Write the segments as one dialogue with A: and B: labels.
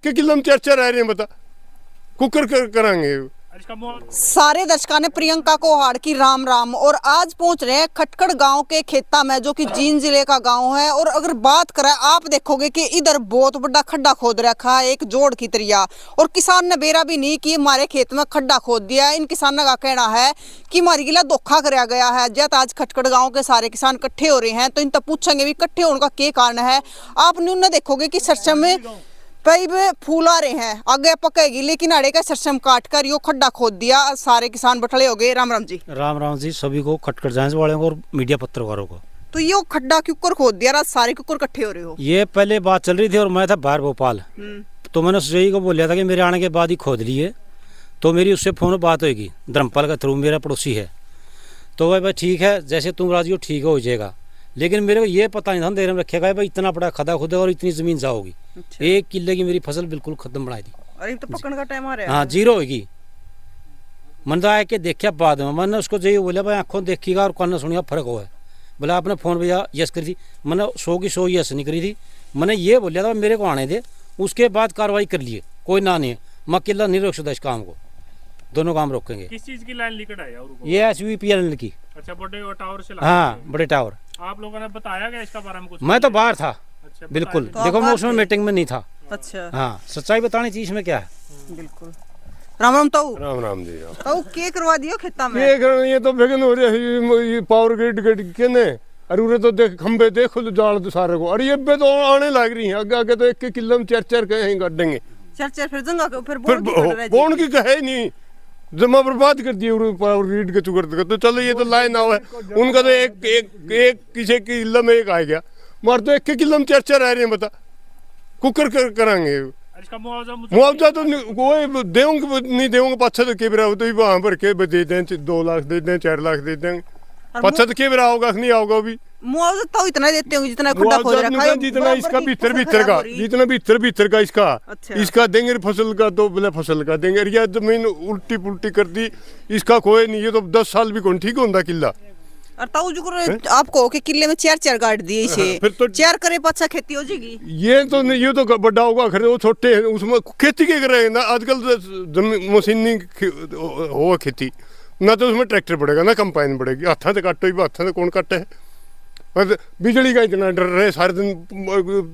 A: एक किलो में 4-4 आ रहे हैं, बता कुकर कराएंगे।
B: सारे दर्शकों ने प्रियंका को हाड़ की राम राम। और आज पहुंच रहे हैं खटकड़ गांव के खेता में, जो कि जींद जिले का गांव है। और अगर बात करें, आप देखोगे कि इधर बहुत बड़ा खड्डा खोद रखा है, एक जोड़ की तरिया। और किसान ने बेरा भी नहीं कि हमारे खेत में खड्डा खोद दिया। इन किसानों का कहना है कि हमारी गिला धोखा कराया गया है। जब आज खटकड़ गाँव के सारे किसान इकट्ठे हो रहे हैं, तो इनसे पूछेंगे भी इकट्ठे होने का क्या कारण है। आप न्यून देखोगे कि सरसों में कई फूल आ रहे हैं, आगे पकेगी, लेकिन अड़े का सरसम काट कर यो खड्डा खोद दिया। सारे किसान बटले हो गए। राम राम जी।
C: राम राम जी सभी को, खटकड़ जांच वाले को और मीडिया पत्रकारों को।
B: तो यो खड्डा क्यों खोद दिया? रात सारे क्यों इकट्ठे हो रहे हो?
C: ये पहले बात चल रही थी और मैं था बाहर भोपाल, तो मैंने सुजई को बोला था कि मेरे आने के बाद ही खोद लिए। तो मेरी उससे फोन बात होगी धर्मपाल का थ्रू, मेरा पड़ोसी है। तो भाई ठीक है, जैसे तुम राजी हो ठीक हो जाएगा। लेकिन मेरे को ये पता नहीं था देर में रखेगा भाई इतना बड़ा खड्डा खोदेगा और इतनी जमीन जाओगी। अच्छा। 1 किले की मेरी फसल बिल्कुल खत्म बनाई थी।
B: अरे तो पकड़ का टाइम आ रहा है।
C: हाँ, जीरो होगी। मन आए के देखा बाद में, मैंने उसको जो बोला भाई आंखों देखिएगा और कान सुनिएगा फर्क हुआ है। बोला आपने फोन भैया यस करी थी, मैंने 100 की 100 यस नहीं करी थी। मैंने ये बोला था मेरे को आने दे, उसके बाद कार्रवाई कर लिए, कोई ना नहीं है। मैं किला नहीं रोक सकता इस काम को, दोनों काम रोकेंगे।
D: किस चीज की लाइन लिखट है?
C: ये SVPL की।
D: अच्छा, बड़े टावर से।
C: हाँ, बड़े टावर।
D: आप लोगों ने बताया क्या इसका बारे में कुछ?
C: मैं तो बाहर था।
D: अच्छा,
C: बिल्कुल।
B: तो
C: देखो मैं उसमें मीटिंग में नहीं था।
B: अच्छा।
C: हाँ, सच्चाई बतानी चाहिए इसमें क्या है।
B: बिल्कुल। राम राम। तो
A: राम राम जी।
B: तो क्या करवा दियो खेता में?
A: ये तो बेगन हो रहा है, ये पावर ग्रिड के ने। अरे उरे तो देख खंबे देखो जाल तो सारे को। अरे ये बे तो आने लग रही है, आगे आगे तो 1 किलो में 4-4 कहीं काटेंगे।
B: 4-4 फिर जंगा फिर
A: बोन की कहे नहीं, जमा बर्बाद कर दिए पावर ग्रिड के चुकर। तो चलो ये तो लाइन आओ है उनका, तो एक किसी की किलो में एक आ गया। मार तो 1 किलो में 4-4 आ रहे हैं, बता कुकर कराएंगे। मुआवजा तो कोई देंगे नहीं देंगे, पाछा तो केबरा हो तो वहां भर के दे दें, 2 लाख दे दें, 4 लाख दे दें, पाछा तो केबरा होगा नहीं आओगा भी।
B: मुआवजा तो इतना देते होंगे जितना खड्डा खोद रखा है,
A: जितना इसका भीतर का, जितना भीतर का इसका। अच्छा। इसका देंगे फसल का तो बोले फसल का देंगे। या जमीन उल्टी पुल्टी कर दी, इसका कोई नहीं। ये तो 10 साल भी कौन ठीक होता किला।
B: आपको के किले में 4-4 गाड़ दिए इसे। फिर तो 4 करे पाछा खेती हो जाएगी। ये
A: तो बड़ा होगा, खरे वो छोटे हैं, उसमें खेती के करे ना। आजकल मशीनी हो खेती ना, तो उसमें ट्रैक्टर पड़ेगा ना कंपाइन पड़ेगी। हाथा से काटो, हाथा से कौन काटे है। बिजली का इतना डर रहे, सारे दिन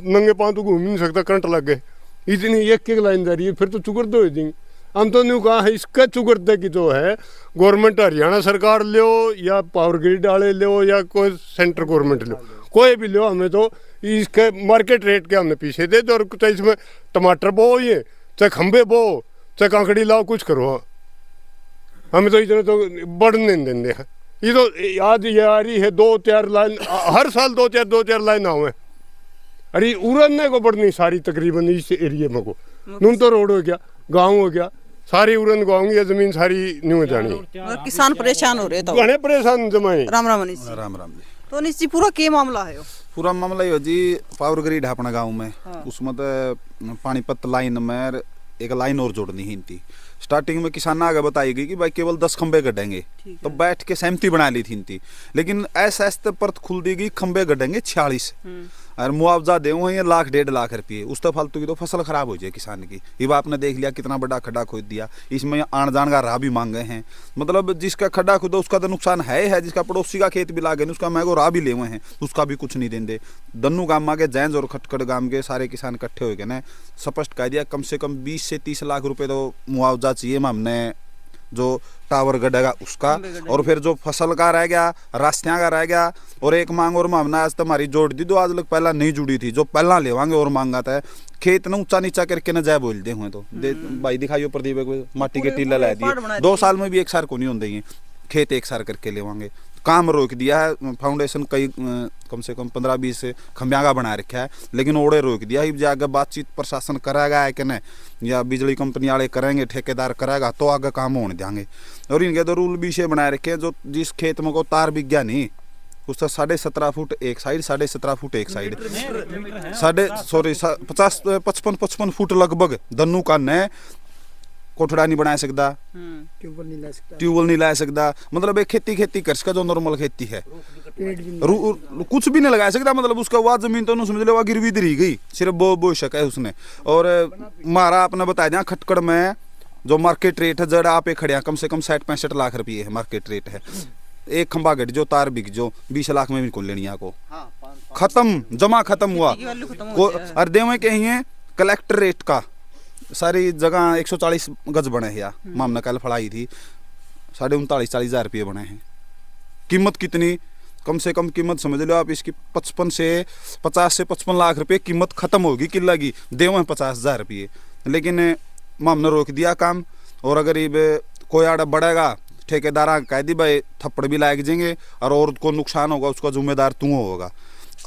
A: नंगे पांव तो घूम नहीं सकता, करंट लग गए। इतनी एक लाइन जा रही है, फिर तो चुकरते हो जाएंगे। हम तो नहीं कहा है इसका चुकरते की जो है गवर्नमेंट हरियाणा सरकार लो या पावर ग्रिड वाले लो या कोई सेंट्रल गवर्नमेंट लो, कोई भी लो, हमें तो इसके मार्केट रेट के हमने पीछे दे दो। और चाहे इसमें टमाटर बो, ये चाहे खंबे बो, चाहे कांकड़ी लाओ, कुछ करो, हमें तो इतना तो बढ़ने नहीं देंगे। ये तो आज ये आ रही है 2-4 लाइन, हर साल 2-4 लाइन आवे। अरे उड़ने को बढ़नी सारी तकरीबन इस एरिया में को। नून तो रोड हो गया, गांव हो गया, सारी उड़न गाँव की जमीन सारी न्यू जानी।
B: किसान परेशान हो रहे तो
A: घने परेशान जमाए।
B: राम राम अनिश जी।
E: राम राम जी।
B: तो अनिश जी पूरा क्या मामला है?
E: पूरा मामला ये जी, पावर ग्रिड है अपना गाँव में। हाँ। उसमें तो पानीपत लाइन में एक लाइन और जोड़नी ही थी। स्टार्टिंग में किसान आगे बताई गई कि भाई केवल 10 खंबे गढ़ेंगे, तो बैठ के सहमति बना ली थी। लेकिन ऐसे परत खुल दी गई, खंबे गढ़ेंगे 46 और मुआवजा दे 1.5 लाख रुपये। उस तो फालतू की तो फसल खराब हो जाए किसान की। ये आपने देख लिया कितना बड़ा खड्डा खोद दिया, इसमें आन जान का राह भी मांगे हैं। मतलब जिसका खड्डा खुदा उसका तो नुकसान है, जिसका पड़ोसी का खेत भी लागे उसका मैं राह भी ले हुए हैं, उसका भी कुछ नहीं देंगे। दन्नू गाँव के जैंज और खटकड़ गाँव के सारे किसान इकट्ठे हो गए ना, स्पष्ट कह दिया कम से कम 20 से 30 लाख रुपये तो मुआवजा चाहिए हमने, जो टावर गढ़ेगा उसका। और फिर जो फसल का रह गया, रास्तियाँ का रह गया। और एक मांग और मामना आज तुम्हारी जोड़ दी, जो आज लग पहला नहीं जुड़ी थी, जो पहला लेवांगे और मांगा था खेत न ऊंचा नीचा करके न जाए बोल दे हुए। तो भाई दिखाइयो प्रदीप को माटी के टीला ला दिए, 2 साल में भी एक सार को नहीं होंगे खेत, एक सार करके लेवांगे। काम रोक दिया है, फाउंडेशन कई कम से कम 15-20 खंबिया का बना रखा है, लेकिन ओड़े रोक दिया है। आगे बातचीत प्रशासन कराएगा है कि नहीं, या बिजली कंपनी वाले करेंगे, ठेकेदार करेगा, तो आगे काम होने देंगे। और इनके तो रूल भी से बनाए रखे हैं, जो जिस खेत में को तार बिक गया नहीं, उसका 17.5 फुट एक साइड, 17.5 फुट एक साइड, 55 फुट लगभग दन्नू का न कोठड़ा नहीं बना सकता, ट्यूबवेल नहीं ला सकता, मतलब एक खेती कर सका जो नॉर्मल खेती है, कुछ भी नहीं लगा सकता, मतलब उसका वह जमीन तो समझ लो गिरवी रह गई, सिर्फ बो शक है उसने। और मारा आपने बताया दिया खटकड़ में जो मार्केट रेट है जरा आप खड़े हैं कम से कम 60-65 लाख रुपये है मार्केट रेट है। एक खंबा गट जो तार बिक जो 20 लाख में भी को लेनी को खत्म, जमा खत्म हुआ और देवे कहीं कलेक्टर रेट का सारी जगह 140 गज बने हैं, मामना कल फड़ाई थी 39-40 हज़ार रुपये बने हैं। कीमत कितनी, कम से कम कीमत समझ लो आप इसकी 50 से 55 लाख रुपये कीमत खत्म होगी किला की, देवे 50,000 रुपये। लेकिन मामने रोक दिया काम, और अगर ये कोई आड़ा बढ़ेगा ठेकेदार कह दी भाई थप्पड़ भी लायक जाएंगे और को नुकसान होगा उसका जिम्मेदार तू होगा।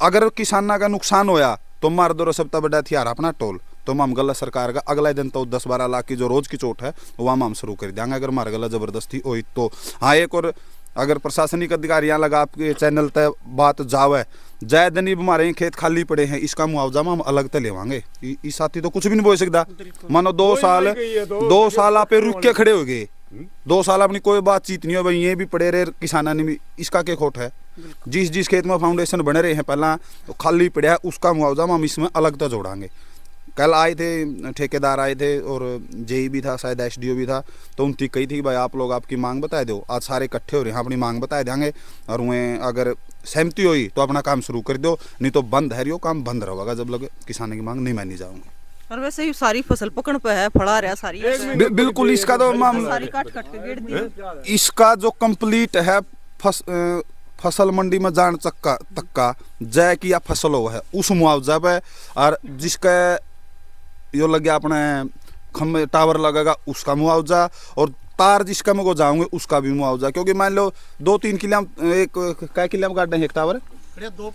E: अगर किसाना का नुकसान होया तो मार दो सबता बड़ा हथियार अपना टोल, तो हम गला सरकार का अगला दिन तो 10-12 लाख की जो रोज की चोट है वह हम शुरू कर देंगे अगर मार गला जबरदस्ती हुई तो। हाँ एक और अगर प्रशासनिक अधिकारी यहाँ लगा आपके चैनल तक बात जावे जय दनी हमारे खेत खाली पड़े हैं इसका मुआवजा हम अलग तक लेवांगे, इस साथी तो कुछ भी नहीं बोल सकता। मानो 2 साल आप रुक के खड़े हो गए, 2 साल अपनी कोई बातचीत नहीं हो भाई ये भी पड़े रहे किसाना ने भी, इसका क्या खोट है। जिस खेत में फाउंडेशन बने रहे हैं पहला तो खाली पड़ा है उसका मुआवजा हम इसमें अलग तो जोड़ांगे। कल आए थे ठेकेदार आए थे और जेई भी था शायद एसडीओ भी था, तो उनकी कही थी कि भाई आप लोग आपकी मांग बता दो, आज सारे इकट्ठे हो रहे हैं अपनी मांग बता देंगे और उन्हें अगर सहमति हुई तो अपना काम शुरू कर दो, नहीं तो बंद है, काम बंद रहेगा जब लगे किसानों की मांग नहीं मानी जाऊंगी।
B: और वैसे ही सारी फसल पकड़ पे है, फड़ा रहा सारी
E: बिल्कुल इसका तो
B: सारी काट के गिर दी।
E: इसका जो कंप्लीट है फसल मंडी में जान तक का जय की या फसल हो है उस मुआवजा पे, और जिसका यो लग गया अपने खम्बे टावर लगेगा उसका मुआवजा, और तार जिसका मैं को जाऊंगे उसका भी मुआवजा। क्योंकि मान लो 2-3 किलो एक क्या किलो में काट एक टावर 2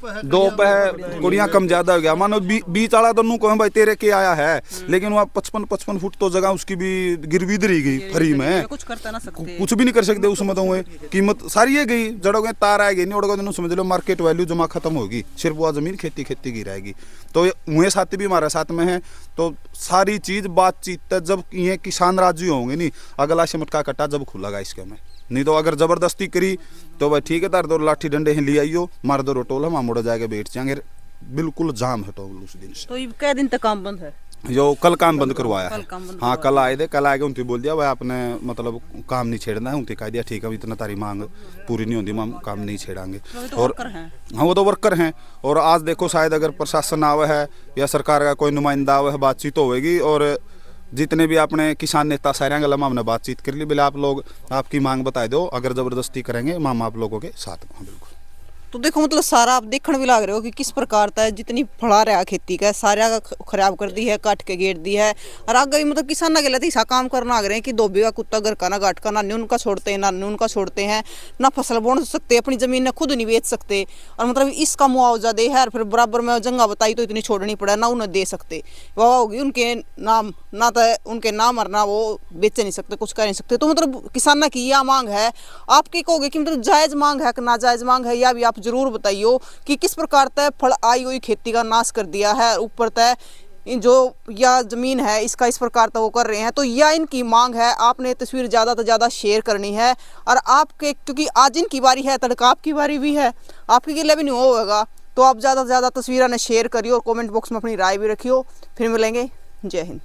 E: पे है कुड़ियाँ कम ज्यादा हो गया, मानो 20 वाला तो नू कहें भाई तेरे के आया है, लेकिन वहाँ 55 फुट तो जगह उसकी भी गिरवी रही गई फ्री में, कुछ भी नहीं कर सकते उसमें तो हुए कीमत सारी ये गई, जड़ोगे तार आएगी नहीं उड़ोगे तो समझ लो मार्केट वैल्यू जमा खत्म होगी, सिर्फ वो जमीन खेती की रहेगी। तो वह साथी भी हमारे साथ में है, तो सारी चीज बातचीत जब ये किसान राजी होंगे नहीं अगला से मटका कट्टा जब खुलेगा इसके में, नहीं तो अगर जबरदस्ती करी तो भाई ठीक है तार दो लाठी डंडे हैं ले आइयो मार दो टोल हम मुड़ जाके बैठ जाएंगे, बिल्कुल जाम है टोल उस दिन से।
B: तो ये क्या दिन तक काम बंद है?
E: जो कल काम बंद करवाया है, हाँ कल आए थे, कल आके उनसे बोल दिया भाई आपने मतलब काम नहीं छेड़ना है, उनसे कह दिया ठीक है इतना तारी मांग पूरी नहीं होती हम काम नहीं छेड़ांगे। और हाँ वो तो वर्कर हैं, और आज देखो शायद अगर प्रशासन आवे है या सरकार का कोई नुमाइंदा आवे है बातचीत होगी, और जितने भी अपने किसान नेता सारे गला हमने बातचीत कर ली, बोले आप लोग आपकी मांग बता दो, अगर जबरदस्ती करेंगे हम आप लोगों के साथ में। बिल्कुल
B: तो देखो मतलब सारा आप देखने भी लग रहे हो कि किस प्रकार का जितनी फड़ा रहा खेती का सारा खराब कर दी है, काट के गेट दी है, और आगे मतलब किसान के लिए ऐसा काम करना आ रहे हैं कि धोबी का कुत्ता घर का ना गाट का, ना उनका छोड़ते हैं ना उनका छोड़ते हैं, ना फसल बोन सकते, अपनी जमीन ने खुद नहीं बेच सकते, और मतलब इसका मुआवजा दे है, और फिर बराबर में जंगा बताई तो इतनी छोड़नी पड़ा ना उन्हें दे सकते, वह होगी उनके नाम, ना तो उनके नाम और ना वो बेच नहीं सकते, कुछ कर नहीं सकते। तो मतलब किसान की यह मांग है, आपकी कहोगे कि मतलब जायज मांग है कि नाजायज मांग है, या भी आप जरूर बताइयो कि किस प्रकार तय फल आई हुई खेती का नाश कर दिया है, ऊपर तय जो या जमीन है इसका इस प्रकार तो वो कर रहे हैं। तो यह इनकी मांग है, आपने तस्वीर ज़्यादा से ज़्यादा शेयर करनी है, और आपके क्योंकि आज इनकी बारी है, तड़का आपकी बारी भी है, आपके लिए भी नहीं होगा, तो आप ज़्यादा से ज़्यादा तस्वीरें शेयर करियो और कमेंट बॉक्स में अपनी राय भी रखियो। फिर मिलेंगे, जय हिंद।